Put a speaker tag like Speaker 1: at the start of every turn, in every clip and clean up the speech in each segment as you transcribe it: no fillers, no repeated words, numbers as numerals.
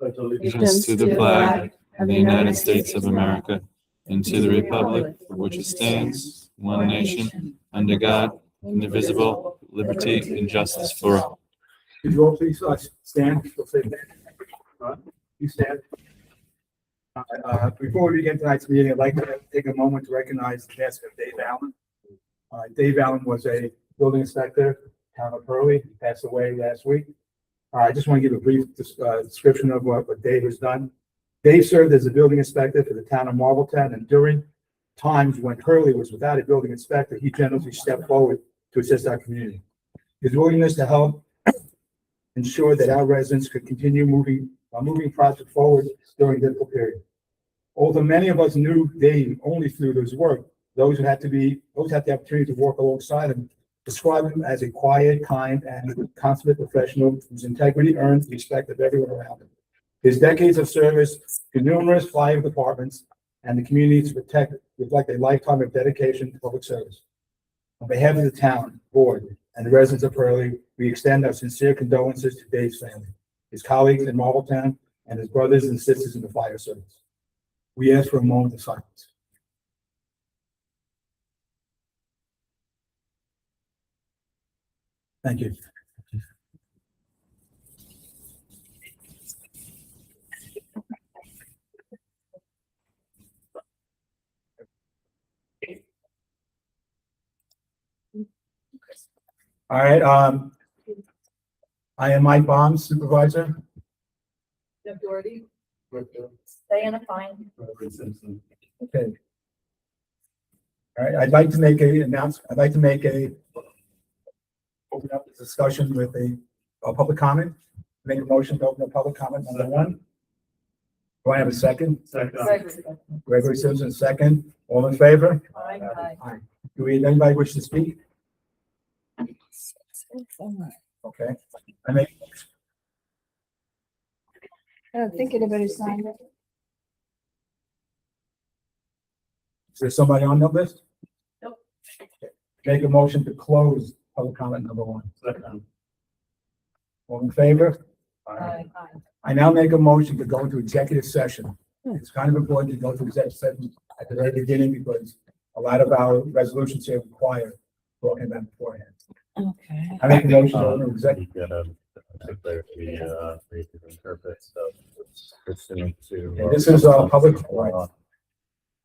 Speaker 1: Allegiance to the flag of the United States of America and to the republic for which it stands, one nation, under God, indivisible, liberty and justice for all.
Speaker 2: Could you all please stand? You'll say that. You stand. Before we begin tonight's meeting, I'd like to take a moment to recognize the death of Dave Allen. Dave Allen was a building inspector, town of Hurley. He passed away last week. I just want to give a brief description of what Dave has done. Dave served as a building inspector for the town of Marlton, and during times when Hurley was without a building inspector, he generously stepped forward to assist our community. His willingness to help ensure that our residents could continue moving project forward during a difficult period. Although many of us knew Dave only through his work, those who had the opportunity to work alongside him describe him as a quiet, kind, and consummate professional whose integrity earned the respect of everyone around him. His decades of service to numerous fire departments and the community to protect reflect a lifetime of dedication to public service. On behalf of the town, board, and the residents of Hurley, we extend our sincere condolences to Dave's family, his colleagues in Marlton, and his brothers and sisters in the fire service. We ask for a moment of silence. Thank you. All right, I am Mike Baum, supervisor.
Speaker 3: Jeff Doherty. Diana Fine.
Speaker 2: Okay. All right, I'd like to make open up the discussion with a public comment. Make a motion to open up public comment number one. Do I have a second? Gregory Simpson, second. All in favor?
Speaker 3: Aye.
Speaker 2: Aye. Do anybody wish to speak? Okay.
Speaker 4: I don't think anybody signed it.
Speaker 2: Is there somebody on the list?
Speaker 3: Nope.
Speaker 2: Okay. Make a motion to close public comment number one. Second. All in favor?
Speaker 3: Aye.
Speaker 2: I now make a motion to go into executive session. It's kind of important to go to executive session at the very beginning because a lot of our resolutions here require talking about beforehand.
Speaker 4: Okay.
Speaker 2: I make a motion to go into executive.
Speaker 5: You gotta declare the creative interpret, so it's pursuant to.
Speaker 2: Okay, this is public.
Speaker 5: Law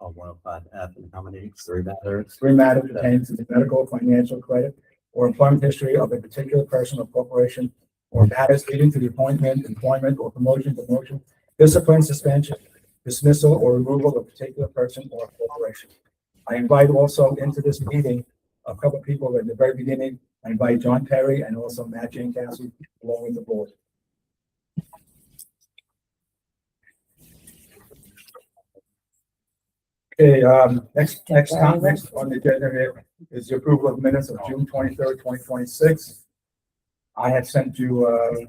Speaker 5: 105F, and how many? Three matters.
Speaker 2: Three matters pertaining to the medical, financial, credit, or employment history of a particular person or corporation, or matters leading to the appointment, employment, or promotion, demotion, discipline, suspension, dismissal, or removal of a particular person or corporation. I invite also into this meeting a couple of people at the very beginning. I invite John Perry and also Matt Jankowski along with the board. Okay, next on the agenda here is the approval of minutes of June 23rd, 2026. I had sent you,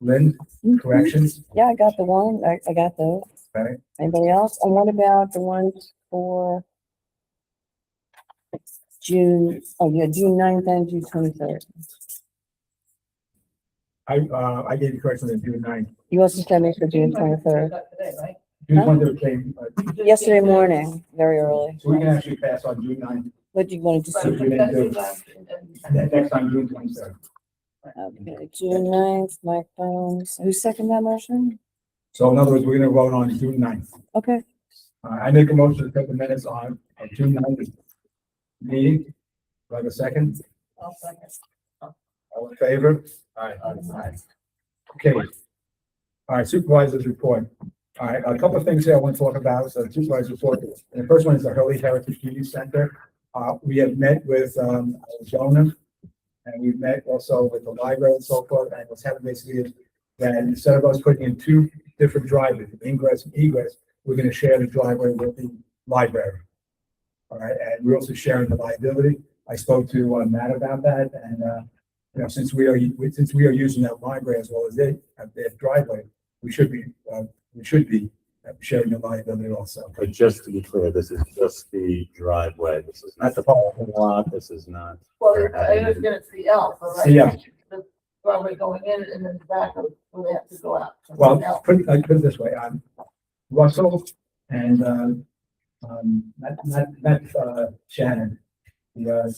Speaker 2: Lynn, corrections.
Speaker 4: Yeah, I got the one. I got those.
Speaker 2: Okay.
Speaker 4: Anybody else? And what about the ones for June, June 9th and June 23rd?
Speaker 2: I gave you corrections on June 9th.
Speaker 4: You also sent me for June 23rd.
Speaker 3: Today, right?
Speaker 2: June 23rd came,
Speaker 4: Yesterday morning, very early.
Speaker 2: so we can actually pass on June 9th.
Speaker 4: What do you want to
Speaker 2: So
Speaker 4: do?
Speaker 2: you didn't do, and then next time, June 23rd.
Speaker 4: Okay, June 9th, Mike Bones. Who seconded that motion?
Speaker 2: So in other words, we're gonna vote on June 9th.
Speaker 4: Okay.
Speaker 2: I make a motion to take the minutes on June 9th meeting. Do I have a second?
Speaker 3: I'll second.
Speaker 2: All in favor? Aye. Okay. All right, supervisor's report. All right, a couple of things here I want to talk about. So supervisor's report, and the first one is the Hurley Heritage Community Center. We have met with Jonah, and we've met also with the library and so forth. And what's happened basically is that instead of us putting in two different driveways, ingress and egress, we're going to share the driveway with the library. All right, and we're also sharing the liability. I spoke to Matt about that, and you know, since we are using that library as well as their driveway, we should be sharing the liability also.
Speaker 5: But just to be clear, this is just the driveway. This is not the parking lot. This is not.
Speaker 3: Well, I was gonna see L, so right?
Speaker 2: Yeah.
Speaker 3: The driveway going in and then the back of where they have to go out.
Speaker 2: Well, put it this way, Russell and, not Shannon, the,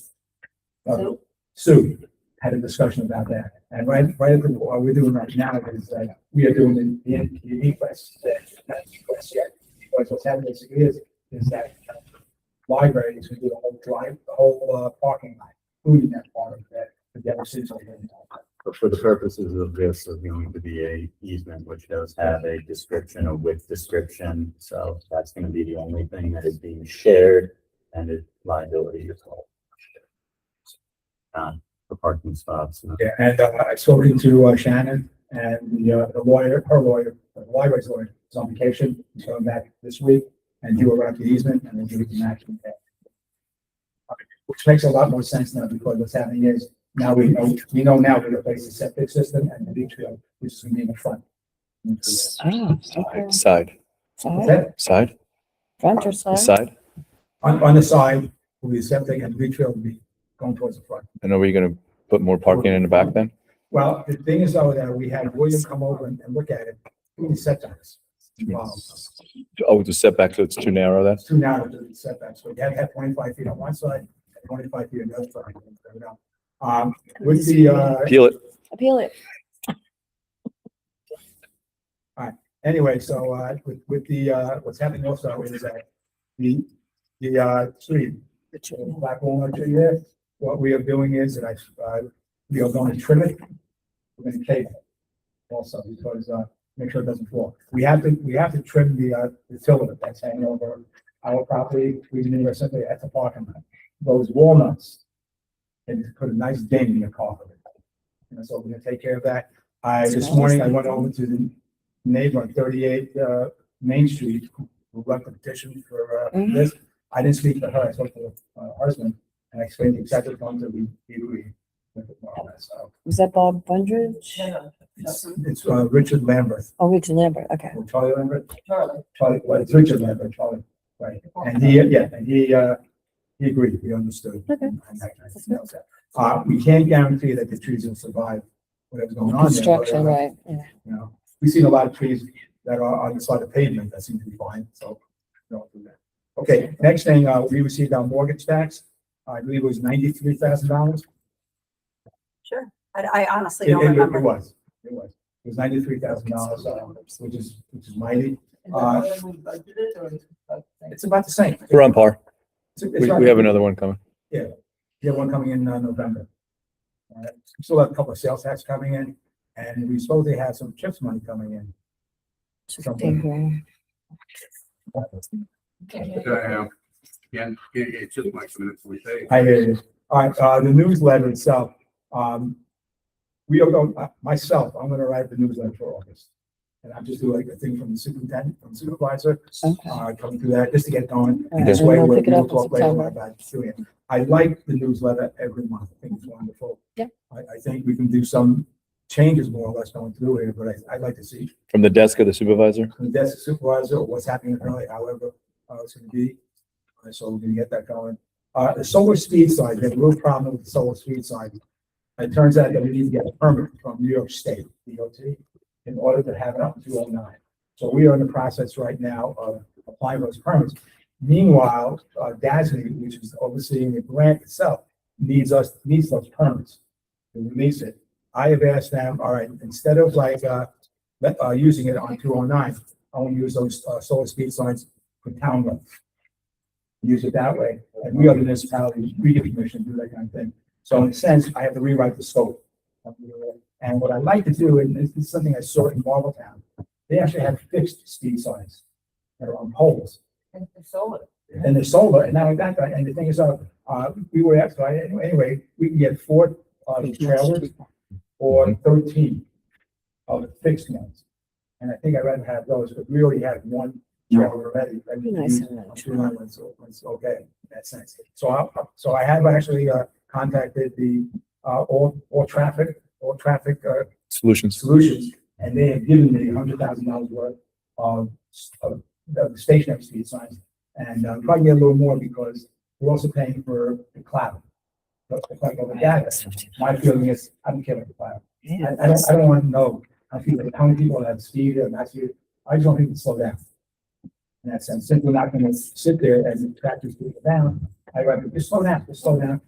Speaker 3: Sue?
Speaker 2: Sue had a discussion about that. And right at the, what we're doing right now is, we are doing the request, not request yet. Because what's happening is that library is gonna do the whole parking lot, including that part of that, the other citizens.
Speaker 5: But for the purposes of this, there's going to be a easement which does have a description, a width description. So that's gonna be the only thing that is being shared and its liability is all. The parking spots.
Speaker 2: Yeah, and I spoke to Shannon and the lawyer, her lawyer, the library's lawyer, is on vacation. He's coming back this week and he will write the easement and then give it to Max. Which makes a lot more sense now because what's happening is now we know now we replace the septic system and the beach field, which is gonna be in the front.
Speaker 4: Oh, okay.
Speaker 1: Side,
Speaker 2: What's
Speaker 4: Side,
Speaker 2: that?
Speaker 1: side,
Speaker 4: front or side?
Speaker 1: side.
Speaker 2: On the side, will be the septic and the beach field will be going towards the front.
Speaker 1: And are we gonna put more parking in the back then?
Speaker 2: Well, the thing is though, that we had William come over and look at it, he setbacks.
Speaker 1: Oh, with the setback, so it's too narrow then?
Speaker 2: It's too narrow to the setbacks, so you have to have 25 feet on one side and 25 feet on the other side. With the,
Speaker 1: Peel it.
Speaker 4: Appeal it.
Speaker 2: anyway, so, with the, what's happening also is that the tree, the black walnut tree there, what we are doing is that we are going to trim it. We're going to cave it also because, make sure it doesn't fall. We have to trim the filament that's hanging over our property. We need to simply at the parking lot. Those walnuts and put a nice ding in the car. And so we're gonna take care of that. This morning I went over to the neighbor on 38 Main Street who left a petition for this. I didn't speak to her. I spoke to her husband and I explained exactly what we agree with it more or less. So
Speaker 4: Was that Bob Bundridge?
Speaker 2: it's Richard Lambert.
Speaker 4: Oh, Richard Lambert, okay.
Speaker 2: Or Charlie Lambert.
Speaker 3: Charlie.
Speaker 2: Charlie, well, it's Richard Lambert, Charlie, right? And he agreed, he understood.
Speaker 4: Okay.
Speaker 2: And that knows that. We can't guarantee that the trees will survive whatever's going on there.
Speaker 4: Construction,
Speaker 2: but,
Speaker 4: right, yeah.
Speaker 2: You know, we've seen a lot of trees that are on the side of pavement that seem to be fine, so don't do that. Okay, next thing, we received our mortgage tax. I believe it was $93,000.
Speaker 3: Sure. I honestly
Speaker 2: It
Speaker 3: don't remember.
Speaker 2: it was $93,000, which is mighty.
Speaker 3: Is that more than we budgeted or is it about the same?
Speaker 2: It's about the same.
Speaker 1: We're on par.
Speaker 2: It's
Speaker 1: We have another one coming.
Speaker 2: Yeah, we have one coming in November. We still have a couple of sales tax coming in, and we supposedly have some CHIPS money coming in.
Speaker 4: Okay.
Speaker 6: Yeah, it's just like some minutes we say.
Speaker 2: I hear you. All right, the newsletter itself, we are going, myself, I'm gonna write the newsletter for August. And I'm just doing like a thing from the superintendent, from the supervisor,
Speaker 4: Okay.
Speaker 2: coming through that, just to get going.
Speaker 4: All right,
Speaker 2: This
Speaker 4: and
Speaker 2: way,
Speaker 4: we'll
Speaker 2: we'll
Speaker 4: pick it up in
Speaker 2: talk later
Speaker 4: September.
Speaker 2: about doing it. I like the newsletter every month. I think it's wonderful.
Speaker 4: Yeah.
Speaker 2: I think we can do some changes more or less going through here, but I'd like to see
Speaker 1: From the desk of the supervisor?
Speaker 2: from the desk supervisor, or what's happening currently, however, it's gonna be. So we're gonna get that going. The solar speed sign, we have a real problem with the solar speed sign. It turns out that we need to get a permit from New York State, DOT, in order to have it up to 209. So we are in the process right now of applying those permits. Meanwhile, DASNY, which is overseeing the grant itself, needs those permits to release it. I have asked them, all right, instead of like, using it on 209, I want to use those, solar speed signs for town roads. Use it that way, and we are the municipality, we get permission to do that kind of thing. So in a sense, I have to rewrite the scope. And what I like to do, and this is something I saw in Marbletown, they actually have fixed speed signs that are on poles.
Speaker 3: And the solar.
Speaker 2: And they're solar, and not only that, and the thing is, we were asked, anyway, we can get 4 trailers or 13 of the fixed ones. And I think I'd rather have those, but we already have one trailer already. I mean,
Speaker 4: Nice.
Speaker 2: it's okay in that sense. So I have actually contacted the all traffic
Speaker 1: Solutions.
Speaker 2: solutions, and they have given me $100,000 worth of the stationary speed signs. And probably get a little more because we're also paying for the cloud. So if I go with that, my feeling is I don't care about the cloud. I don't want to know how many people have speed or not speed. I just want people to slow down. In that sense, since we're not gonna sit there and practice people down, I rather just slow down,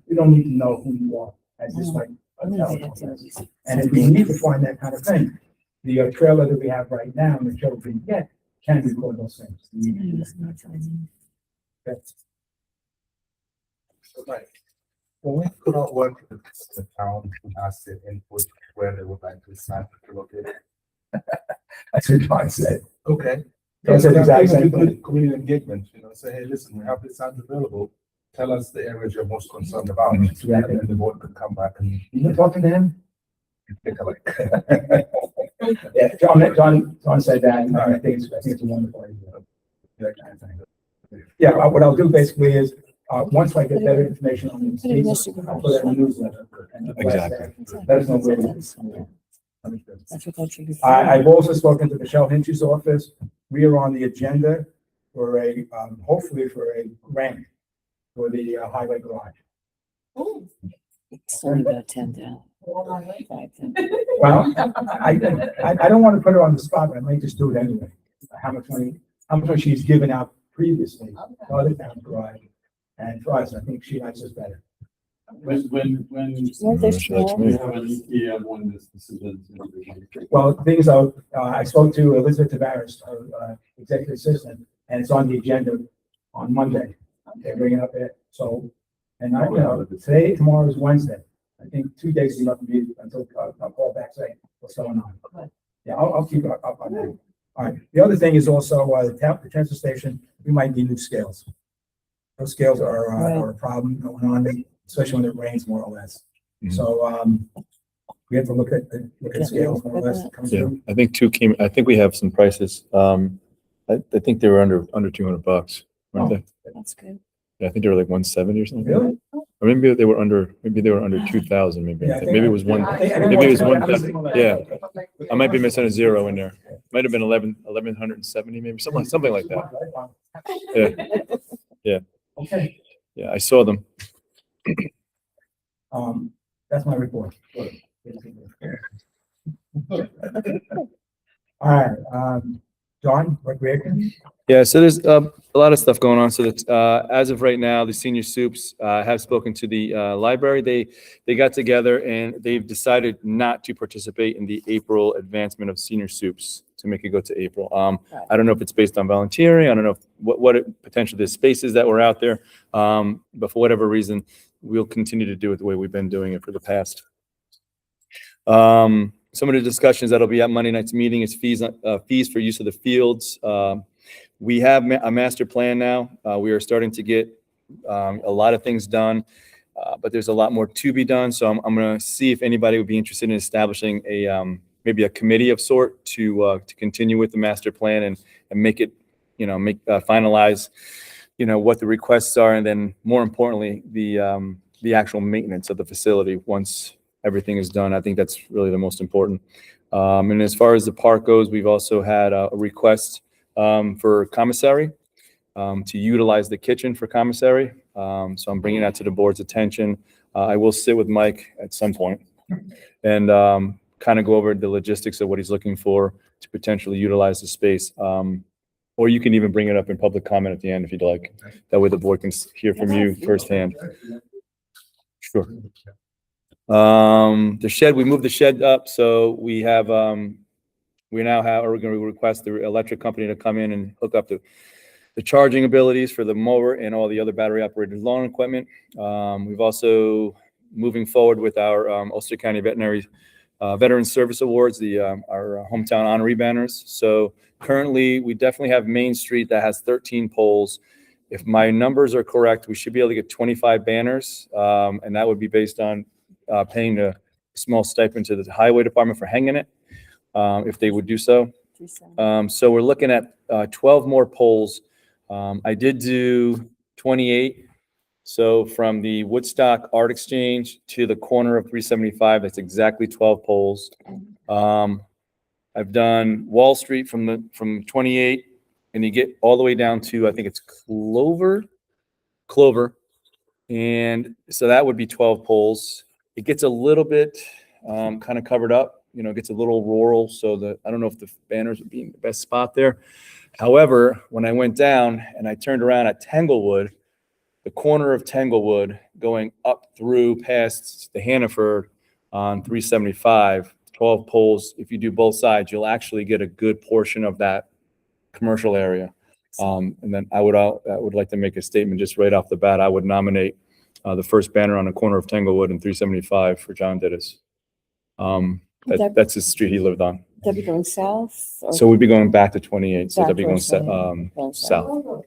Speaker 2: We don't need to know who you are as this might. And if we need to find that kind of thing, the trailer that we have right now and the trailer we get can record those things. That's-
Speaker 7: Right. When we put out work with the town, we asked their input where they would like to sign to locate.
Speaker 2: That's what John said.
Speaker 7: Okay.
Speaker 2: That's the exact same
Speaker 7: Good
Speaker 2: thing.
Speaker 7: community engagement, say, hey, listen, we have this signs available. Tell us the areas you're most concerned about. And then the board could come back and
Speaker 2: You been talking to him?
Speaker 7: take a look.
Speaker 2: Yeah, John said that, and I think it's a wonderful idea. That kind of thing. Yeah, what I'll do basically is, once I get better information on these cases, I'll put it in the newsletter. and Let us know where it is.
Speaker 4: That's what that should be.
Speaker 2: I've also spoken to Michelle Hinch's office. We are on the agenda for hopefully for a grant for the highway garage.
Speaker 4: It's only about 10
Speaker 3: Well,
Speaker 2: Well, I don't want to put her on the spot, but I might just do it anyway. How much money she's given out previously, to other towns garage. And for us, I think she likes us better.
Speaker 4: Weren't they
Speaker 1: She likes
Speaker 4: small?
Speaker 1: me.
Speaker 2: Well, the thing is, I spoke to Elizabeth Tavares, our executive assistant, and it's on the agenda on Monday. They're bringing it up there, so, and today, tomorrow is Wednesday. I think 2 days is enough to be until I'll call back saying what's going on. Yeah, I'll keep up on that. All right, the other thing is also, the transfer station, we might need new scales. Those scales are a problem going on, especially when it rains more or less.
Speaker 1: Mhm.
Speaker 2: So, we have to look at scales more or less. coming
Speaker 1: Yeah,
Speaker 2: through.
Speaker 1: I think I think we have some prices. I think they were under $200, weren't they?
Speaker 4: That's good.
Speaker 1: Yeah, I think they were like 170 or something.
Speaker 2: Really?
Speaker 1: Or maybe they were under 2,000, maybe.
Speaker 2: Yeah, I think-
Speaker 1: Maybe it was one,
Speaker 2: I think-
Speaker 1: maybe it was one,
Speaker 2: I-
Speaker 1: yeah. I might be missing a zero in there. Might have been 1,170, maybe, something like that. Yeah. Yeah.
Speaker 2: Okay,
Speaker 1: Yeah, I saw them.
Speaker 2: that's my report. All right, John, recreation?
Speaker 1: Yeah, so there's a lot of stuff going on. So that as of right now, the senior soups have spoken to the library. They got together and they've decided not to participate in the April advancement of senior soups to make it go to April. I don't know if it's based on volunteering. I don't know what potentially the spaces that were out there. But for whatever reason, we'll continue to do it the way we've been doing it for the past. Some of the discussions that'll be at Monday night's meeting is fees for use of the fields. We have a master plan now. We are starting to get a lot of things done, but there's a lot more to be done. So I'm going to see if anybody would be interested in establishing maybe a committee of sort to continue with the master plan and make it, finalize, what the requests are, and then more importantly, the actual maintenance of the facility once everything is done. I think that's really the most important. And as far as the park goes, we've also had a request for commissary, to utilize the kitchen for commissary. So I'm bringing that to the board's attention. I will sit with Mike at some point and kind of go over the logistics of what he's looking for to potentially utilize the space. Or you can even bring it up in public comment at the end if you'd like. That way the board can hear from you firsthand. Sure. The shed, we moved the shed up, so we're going to request the electric company to come in and hook up the charging abilities for the mower and all the other battery operated lawn equipment. We've also moving forward with our Ulster County Veterinary Veteran Service Awards, our hometown honoree banners. So currently, we definitely have Main Street that has 13 poles. If my numbers are correct, we should be able to get 25 banners, and that would be based on paying a small stipend to the highway department for hanging it, if they would do so. So we're looking at 12 more poles. I did do 28. So from the Woodstock Art Exchange to the corner of 375, that's exactly 12 poles. I've done Wall Street from 28, and you get all the way down to, I think it's Clover. And so that would be 12 poles. It gets a little bit kind of covered up, it gets a little rural, so I don't know if the banners would be in the best spot there. However, when I went down and I turned around at Tanglewood, the corner of Tanglewood going up through past the Hannaford on 375, 12 poles, if you do both sides, you'll actually get a good portion of that commercial area. And then I would like to make a statement just right off the bat. I would nominate the first banner on the corner of Tanglewood and 375 for John Dittis. That's his street he lived on.
Speaker 4: They'll be going south? Or
Speaker 1: So we'd be going back to 28, so
Speaker 4: back
Speaker 1: they'll be going
Speaker 4: towards 28,
Speaker 1: south.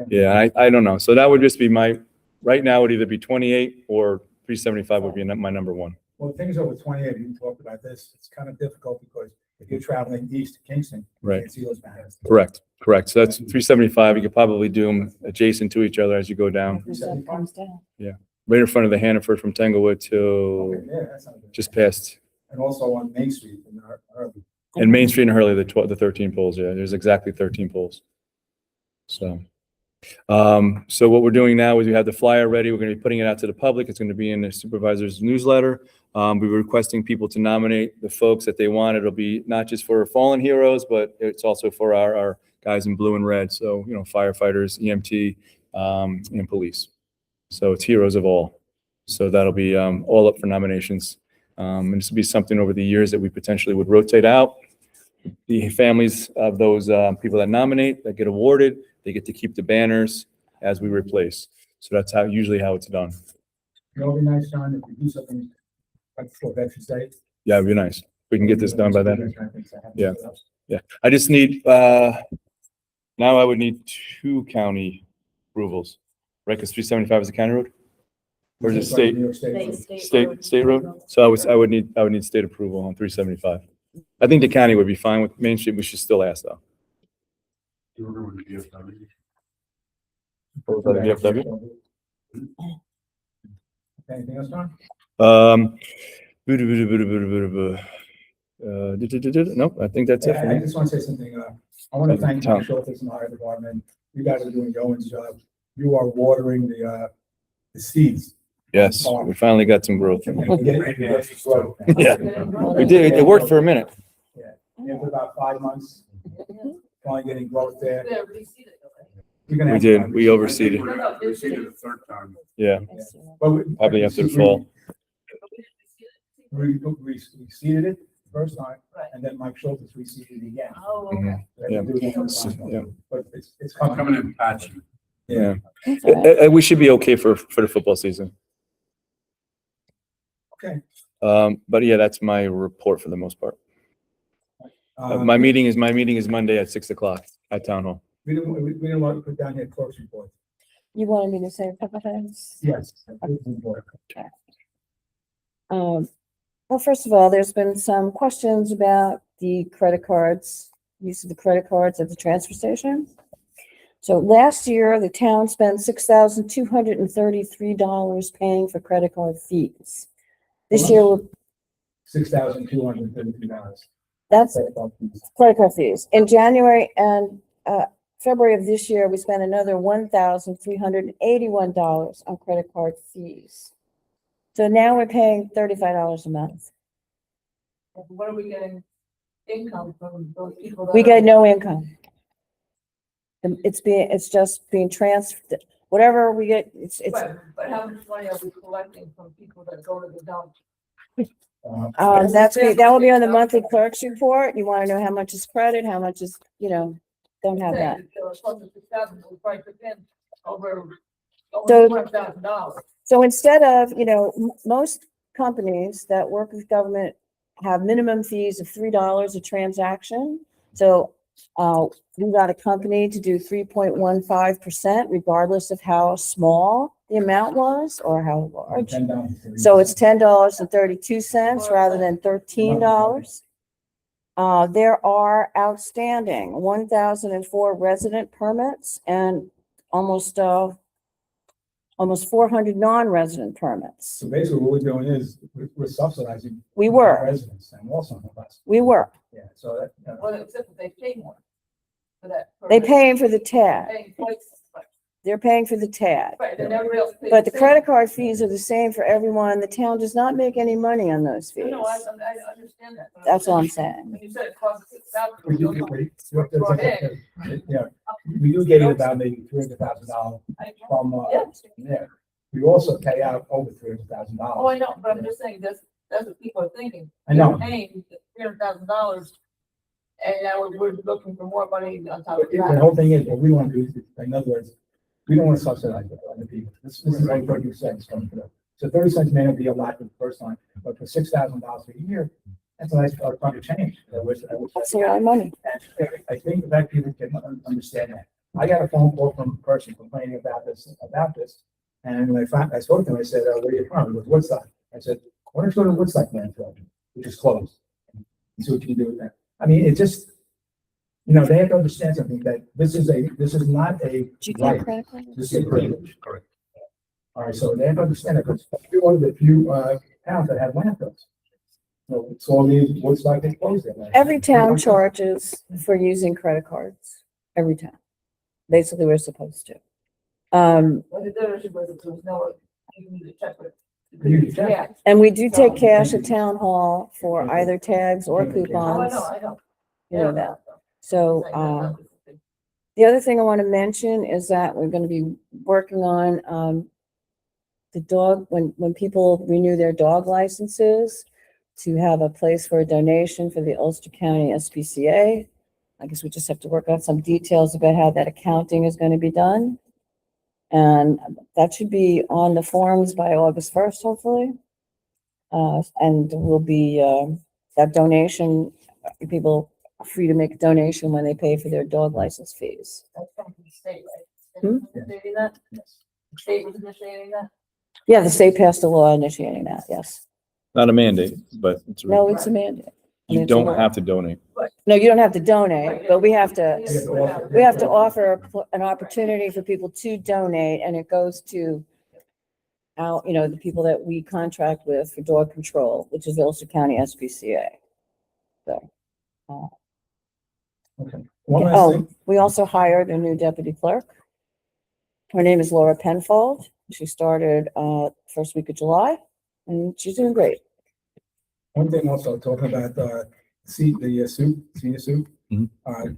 Speaker 1: Yeah, I don't know. So that would just be right now would either be 28 or 375 would be my number one.
Speaker 2: Well, things over 28, we talked about this, it's kind of difficult because if you're traveling east to Kingston, you
Speaker 1: Right.
Speaker 2: can't see those banners.
Speaker 1: Correct. So that's 375. You could probably do them adjacent to each other as you go down,
Speaker 4: the sun comes down.
Speaker 1: right in front of the Hannaford from Tanglewood to
Speaker 2: Okay, yeah, that sounds good.
Speaker 1: just past,
Speaker 2: And also on Main Street in Hurley.
Speaker 1: and Main Street and Hurley, the 13 poles. Yeah, there's exactly 13 poles. So what we're doing now is we have the flyer ready. We're going to be putting it out to the public. It's going to be in the supervisor's newsletter. We're requesting people to nominate the folks that they want. It'll be not just for fallen heroes, but it's also for our guys in blue and red. So, firefighters, EMT, and police. So it's heroes of all. So that'll be all up for nominations. And this will be something over the years that we potentially would rotate out. The families of those people that nominate, that get awarded, they get to keep the banners as we replace. So that's usually how it's done.
Speaker 2: It'll be nice, John, if we do something like for Veterans Day.
Speaker 1: Yeah, it'd be nice. We can get this done by then. Yeah. Yeah, I just need, now I would need 2 county approvals, right? Because 375 is a county road? Or is it state?
Speaker 2: New York State.
Speaker 1: State road? So I would need state approval on 375. I think the county would be fine with Main Street. We should still ask though.
Speaker 6: Do you remember the DFW?
Speaker 1: VFW?
Speaker 2: Anything else, John?
Speaker 1: No, I think that's it for
Speaker 2: I
Speaker 1: me.
Speaker 2: just want to say something. I want to thank Mike Schultz and the Hire Department. You guys are doing Owen's job. You are watering the seeds.
Speaker 1: Yes, we finally got some growth.
Speaker 2: Yeah.
Speaker 1: Yeah, we did. It worked for a minute.
Speaker 2: After about 5 months, finally getting growth there.
Speaker 3: They're reseated, okay.
Speaker 2: You're gonna
Speaker 1: We
Speaker 2: have to
Speaker 1: did.
Speaker 2: find-
Speaker 1: We overseeded.
Speaker 6: We see it the third time.
Speaker 1: Yeah,
Speaker 2: But
Speaker 1: probably after the fall.
Speaker 2: We seeded it first time,
Speaker 3: Right.
Speaker 2: and then Mike Schultz reseeded it again.
Speaker 3: Oh,
Speaker 1: Mhm.
Speaker 3: okay.
Speaker 1: Yeah. Yeah.
Speaker 2: But it's
Speaker 6: Coming
Speaker 2: coming.
Speaker 6: in patchy.
Speaker 1: Yeah.
Speaker 4: That's all right.
Speaker 1: We should be okay for the football season.
Speaker 2: Okay.
Speaker 1: But yeah, that's my report for the most part. My meeting is Monday at 6:00 at Town Hall.
Speaker 2: We didn't want to put down here clerk's report.
Speaker 4: You wanted me to say a couple things?
Speaker 2: Yes.
Speaker 4: Well, first of all, there's been some questions about the credit cards, use of the credit cards at the transfer station. So last year, the town spent $6,233 paying for credit card fees. This year,
Speaker 2: $6,233.
Speaker 4: that's credit card fees. In January and February of this year, we spent another $1,381 on credit card fees. So now we're paying $35 a month.
Speaker 3: What are we getting income from those people? that
Speaker 4: We
Speaker 3: are-
Speaker 4: get no income. It's just being transferred, whatever we get, it's,
Speaker 3: But how much money are we collecting from people that go to the dump?
Speaker 4: that will be on the monthly clerk's report. You want to know how much is credit, how much is, don't have that.
Speaker 3: So it's close to 6,000, we probably took in over
Speaker 4: So-
Speaker 3: $1,000.
Speaker 4: So instead of, most companies that work with government have minimum fees of $3 a transaction. So we got a company to do 3.15% regardless of how small the amount was or how large. So it's $10.32 rather than $13. There are outstanding 1,004 resident permits and almost 400 non-resident permits.
Speaker 2: So basically what we're doing is we're subsidizing.
Speaker 4: We were.
Speaker 2: Residents and also us.
Speaker 4: We were.
Speaker 2: Yeah, so that,
Speaker 3: Well, except that they pay more for that.
Speaker 4: They paying for the tag.
Speaker 3: Paying twice as much.
Speaker 4: they're paying for the tag.
Speaker 3: Right, then everybody else. pays
Speaker 4: But the
Speaker 3: same.
Speaker 4: credit card fees are the same for everyone. The town does not make any money on those fees.
Speaker 3: No, I understand that. but
Speaker 4: That's all I'm
Speaker 3: When
Speaker 4: saying.
Speaker 3: you said it costs $6,000.
Speaker 2: We do,
Speaker 3: you don't know.
Speaker 2: yeah, we do get about maybe $300,000 from,
Speaker 3: Yeah.
Speaker 2: there. We also pay out over $300,000.
Speaker 3: Oh, I know, but I'm just saying, that's what people are thinking.
Speaker 2: I know.
Speaker 3: They're paying $300,000, and now we're looking for more money on top of
Speaker 2: The
Speaker 3: that.
Speaker 2: whole thing is, what we want to do is, in other words, we don't want to subsidize other people. This is only 30 cents coming through. So 30 cents may not be a lot for the first time, but for $6,000 a year, that's a nice chunk of change.
Speaker 4: That's a lot of money.
Speaker 2: And I think that people can understand that. I got a phone call from a person complaining about this. And when I spoke to him, I said, where are you from? He goes, Woodstock. I said, why don't you go to Woodstock landfill, which is closed? And see what you can do with that. I mean, it just, they have to understand something, that this is not a
Speaker 4: Did you get a
Speaker 2: right.
Speaker 4: credit card?
Speaker 2: This is a privilege. Correct. All right, so they have to understand that, because we're one of the few towns that have landfills. So it's all these, Woodstock, they closed it.
Speaker 4: Every town charges for using credit cards. Every town. Basically, we're supposed to.
Speaker 3: But the dealership was, there was no, you need to check with.
Speaker 2: You need to check.
Speaker 3: Yeah.
Speaker 4: And we do take cash at town hall for either tags or
Speaker 3: Oh, I
Speaker 4: coupons.
Speaker 3: know, I know.
Speaker 4: You know that. So, the other thing I want to mention is that we're going to be working on, the dog, when people renew their dog licenses, to have a place for a donation for the Ulster County SPCA. I guess we just have to work out some details about how that accounting is going to be done. And that should be on the forms by August 1st, hopefully. And will be, that donation, people are free to make a donation when they pay for their dog license fees.
Speaker 3: That's from the state, right?
Speaker 4: Hmm?
Speaker 3: Initiating that? The state was initiating that?
Speaker 4: Yeah, the state passed a law initiating that, yes.
Speaker 1: Not a mandate, but it's a
Speaker 4: No, it's a mandate. I mean,
Speaker 1: you
Speaker 4: it's a
Speaker 1: don't
Speaker 4: law.
Speaker 1: have to donate.
Speaker 4: No, you don't have to donate, but we have to offer an opportunity for people to donate, and it goes to our, the people that we contract with for dog control, which is the Ulster County SPCA. So,
Speaker 2: Okay. One last thing.
Speaker 4: we also hired a new deputy clerk. Her name is Laura Penfold. She started, first week of July, and she's doing great.
Speaker 2: One thing also, talking about, the senior soup.
Speaker 1: Mhm.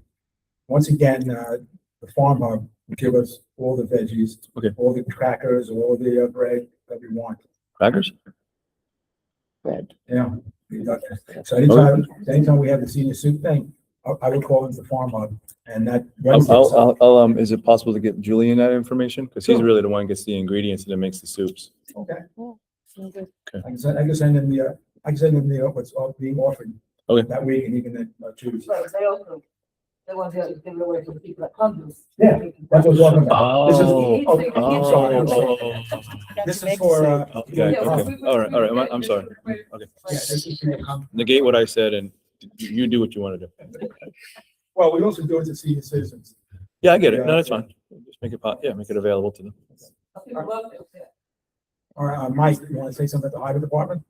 Speaker 2: Once again, the farm hub will give us all the veggies.
Speaker 1: Okay.
Speaker 2: All the crackers, all the bread that we want.
Speaker 1: Crackers?
Speaker 4: Bread.
Speaker 2: Yeah. we got that. So anytime we have the senior soup thing, I would call into the farm hub, and that.
Speaker 1: Is it possible to get Julian that information? Because he's
Speaker 2: Sure.
Speaker 1: really the one who gets the ingredients and then makes the soups.
Speaker 2: Okay.
Speaker 4: Okay.
Speaker 2: I can send him what's being offered.
Speaker 1: Okay.
Speaker 2: That week, and he can choose.
Speaker 3: Right, they want to give it away to the people that come.
Speaker 2: Yeah, that's what we're talking about. This is-
Speaker 1: Oh.
Speaker 2: This is for,
Speaker 1: Okay,
Speaker 3: Yeah,
Speaker 1: okay.
Speaker 3: we-
Speaker 1: All right, I'm sorry. Okay.
Speaker 2: Yeah, this is for your
Speaker 1: Negate what I said and you do what you want to do.
Speaker 2: Well, we also do it to senior citizens.
Speaker 1: Yeah, I get it. No, that's fine. Just make it make it available to them.
Speaker 3: People love it, yeah.
Speaker 2: All right, Mike, you want to say something at the highway department?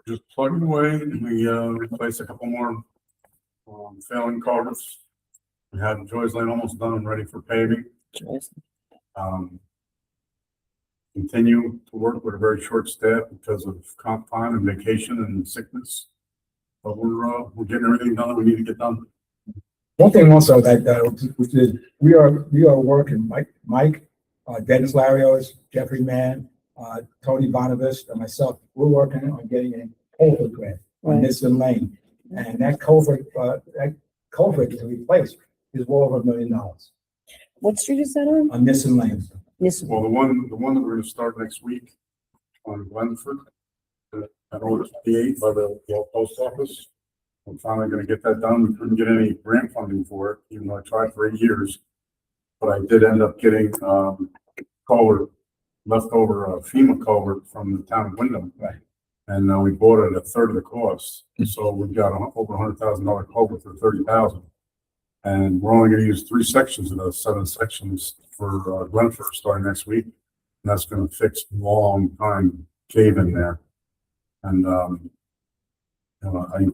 Speaker 6: Just plugging away, we replaced a couple more failing culverts. We had Joy's Lane almost done and ready for paving. Continue to work with a very short staff because of comp time and vacation and sickness. But we're getting everything done that we need to get done.
Speaker 2: One thing also that, which is, we are working, Mike, Dennis Larios, Jeffrey Mann, Tony Bonavis, and myself, we're working on getting a culvert grant on
Speaker 4: Right.
Speaker 2: Nissan Lane. And that culvert to replace is well over $1 million
Speaker 4: What street is that on?
Speaker 2: on Nissan Lane.
Speaker 4: Yes.
Speaker 6: Well, the one that we're gonna start next week on Glenford, at order 58 by the old post office. I'm finally gonna get that done. We couldn't get any grant funding for it, even though I tried for 8 years. But I did end up getting, culvert, leftover FEMA culvert from the town of Wyndham.
Speaker 2: Right.
Speaker 6: And we bought it at a third of the cost. So we've got over $100,000 culvert for 30,000. And we're only gonna use 3 sections of those 7 sections for Glenford starting next week. And that's gonna fix long time cave in there. And, I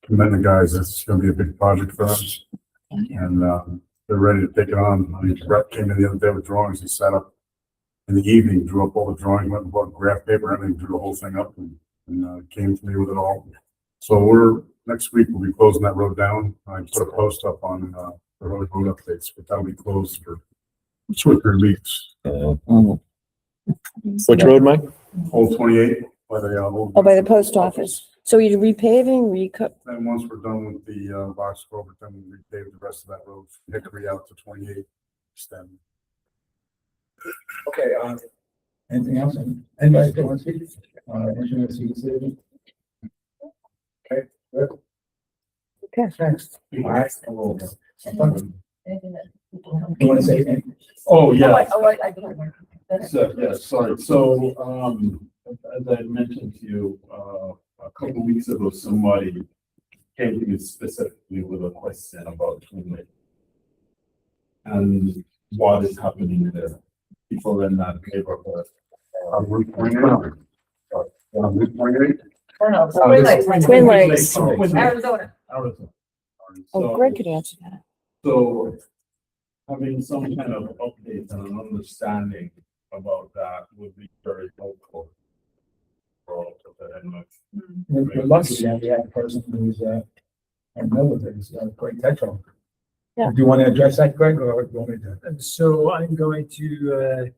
Speaker 6: commend the guys. It's gonna be a big project for us. And, they're ready to take it on. I mean, Brett came in the other day with drawings. He sat up in the evening, drew up all the drawings, went and bought graph paper, and then drew the whole thing up and came to me with it all. So next week, we'll be closing that road down. I put a post up on, the road updates, but that'll be closed for 2 or 3 weeks.
Speaker 1: Which road, Mike?
Speaker 6: Old 28 by the, old.
Speaker 4: Oh, by the post office. So you're repaving,
Speaker 6: Then once we're done with the, box culvert, then we repave the rest of that road, from Hickory out to 28 extend.
Speaker 2: Okay, anything else? Anybody want to speak? Engineer Stevens? Okay, good.
Speaker 4: Okay.
Speaker 2: Thanks.
Speaker 3: Anything that people don't-
Speaker 2: You want to say anything?
Speaker 6: Oh, yeah.
Speaker 3: I don't.
Speaker 6: So, yeah, sorry. So, as I mentioned to you, a couple of weeks ago, somebody came to me specifically with a question about Hurley and what is happening there. People in that neighborhood. Route 28. Route 28.
Speaker 3: Oh, no, Twin Lakes.
Speaker 4: Twin Lakes.
Speaker 3: Arizona.
Speaker 6: Arizona.
Speaker 4: Oh, Greg could answer that.
Speaker 6: So having some kind of update and an understanding about that would be very helpful. For all of that, and
Speaker 2: We're lucky that we have a person who's, a military, he's got a great tech on.
Speaker 4: Yeah.
Speaker 2: Do you want to address that, Greg, or do you want me to?
Speaker 8: And so I'm going to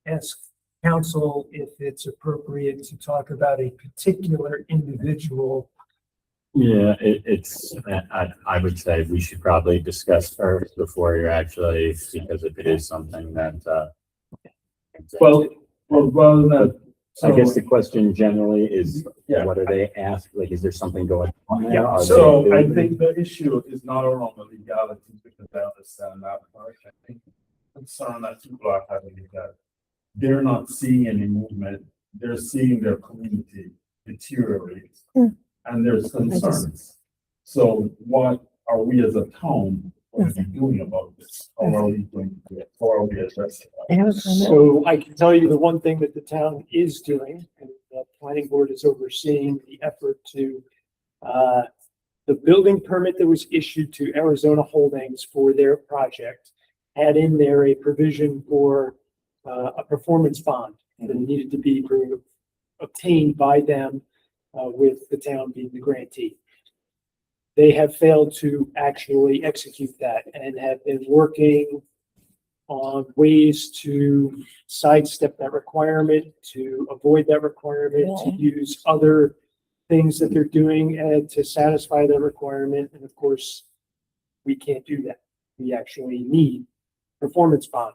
Speaker 8: ask council if it's appropriate to talk about a particular individual.
Speaker 5: Yeah, I would say we should probably discuss first before you're actually, because if it is something that,
Speaker 6: well, rather than.
Speaker 5: I guess the question generally is,
Speaker 6: Yeah.
Speaker 5: what are they asked? Like, is there something going on there?
Speaker 8: Yeah,
Speaker 5: Are they
Speaker 6: So I
Speaker 5: doing-
Speaker 6: think the issue is not around the legalities, because I understand that part. I think the concern that people are having is that they're not seeing any movement. They're seeing their community deteriorate.
Speaker 4: Mm.
Speaker 6: And there's concerns. So what are we as a town going to be doing about this? How are we going to do it? How are we addressing that?
Speaker 8: So I can tell you the one thing that the town is doing, and the planning board is overseeing the effort to, the building permit that was issued to Arizona Holdings for their project had in there a provision for a performance bond that needed to be obtained by them, with the town being the grantee. They have failed to actually execute that and have been working on ways to sidestep that requirement, to avoid that requirement, to use other things that they're doing and to satisfy that requirement. And of course, we can't do that. We actually need performance bond.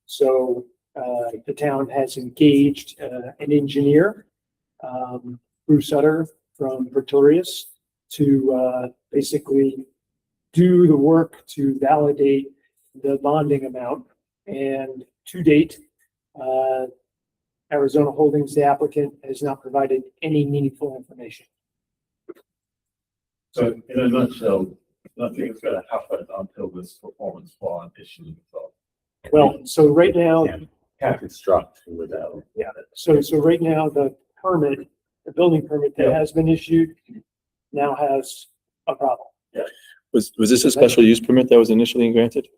Speaker 8: So the town has engaged an engineer, Bruce Sutter from Pretorius, to basically do the work to validate the bonding amount. And to date, Arizona Holdings, the applicant, has not provided any meaningful information.
Speaker 6: So in a nutshell, nothing is gonna happen until this performance bond issue is resolved.
Speaker 8: Well, so right now,
Speaker 5: Can't construct without.
Speaker 8: so right now, the permit, the building permit that has been issued now has a problem.
Speaker 1: Was this a special use permit that was initially granted?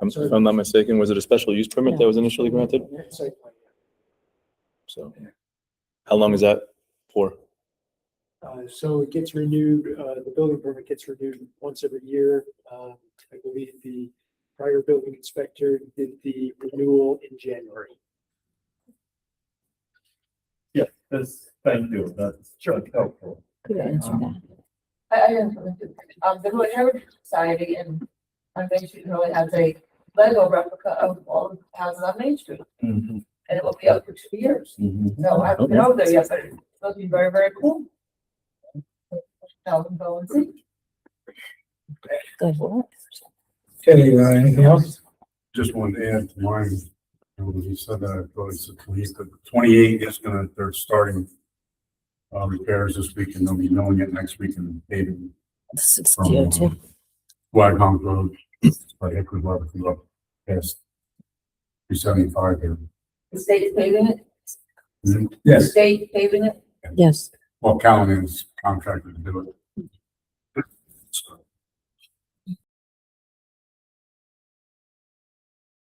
Speaker 1: If I'm not mistaken, was it a special use permit that was initially granted?
Speaker 8: Site plan.
Speaker 1: So how long is that for?
Speaker 8: So it gets renewed, the building permit gets renewed once every year. I believe the prior building inspector did the renewal in January.
Speaker 6: Yeah, thank you, that's helpful.
Speaker 4: Could answer that.
Speaker 3: I have something to, the Hurley Heritage Society in, on Main Street really has a Lego replica of all the houses on Main Street.
Speaker 5: Mhm.
Speaker 3: And it will be up for 2 years.
Speaker 5: Mhm.
Speaker 3: So I haven't been over there yet, but it's supposed to be very, very cool. Tell them, go and see.
Speaker 4: Good.
Speaker 2: Okay, anything else?
Speaker 6: Just wanted to add to mine, you said that, I thought it's 28 is they're starting repairs this week, and they'll be knowing it next week and paving from Waghorn Road, by Hickory Barbecue up past 375 here.
Speaker 3: The state's paving it, the
Speaker 2: Yes.
Speaker 3: state paving it.
Speaker 4: Yes.
Speaker 6: Well, Callan is contracted to do it.